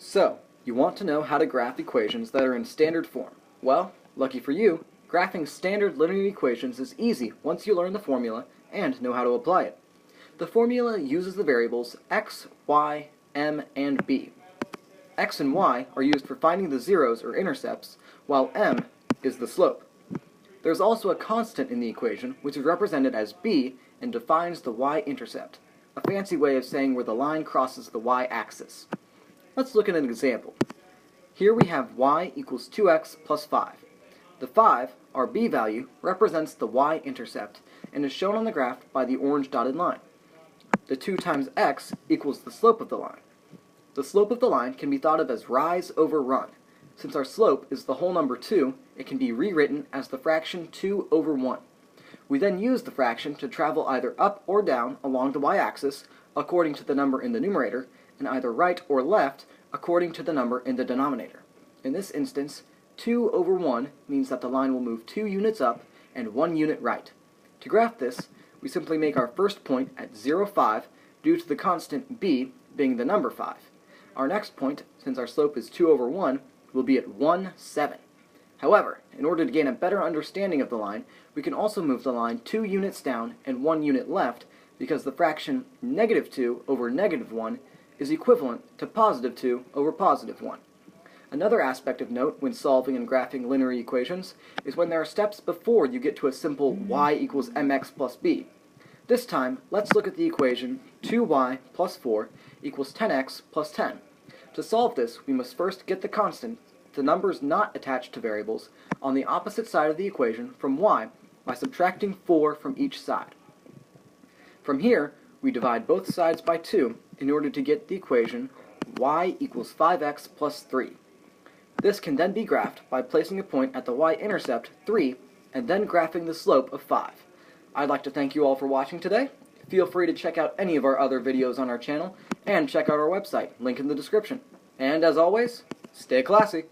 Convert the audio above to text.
So, you want to know how to graph equations that are in standard form. Well, lucky for you, graphing standard linear equations is easy once you learn the formula and know how to apply it. The formula uses the variables x, y, m, and b. X and y are used for finding the zeros or intercepts, while m is the slope. There's also a constant in the equation, which is represented as b and defines the y-intercept, a fancy way of saying where the line crosses the y-axis. Let's look at an example. Here we have y equals 2x plus 5. The 5, our b value, represents the y-intercept and is shown on the graph by the orange dotted line. The 2 times x equals the slope of the line. The slope of the line can be thought of as rise over run. Since our slope is the whole number 2, it can be rewritten as the fraction 2 over 1. We then use the fraction to travel either up or down along the y-axis according to the number in the numerator, and either right or left according to the number in the denominator. In this instance, 2 over 1 means that the line will move 2 units up and 1 unit right. To graph this, we simply make our first point at 0, 5 due to the constant b being the number 5. Our next point, since our slope is 2 over 1, will be at 1, 7. However, in order to gain a better understanding of the line, we can also move the line 2 units down and 1 unit left because the fraction negative 2 over negative 1 is equivalent to positive 2 over positive 1. Another aspect of note when solving and graphing linear equations is when there are steps before you get to a simple y equals mx plus b. This time, let's look at the equation 2y plus 4 equals 10x plus 10. To solve this, we must first get the constant, the numbers not attached to variables, on the opposite side of the equation from y by subtracting 4 from each side. From here, we divide both sides by 2 in order to get the equation y equals 5x plus 3. This can then be graphed by placing a point at the y-intercept 3 and then graphing the slope of 5. I'd like to thank you all for watching today. Feel free to check out any of our other videos on our channel and check out our website, link in the description. And as always, stay classy.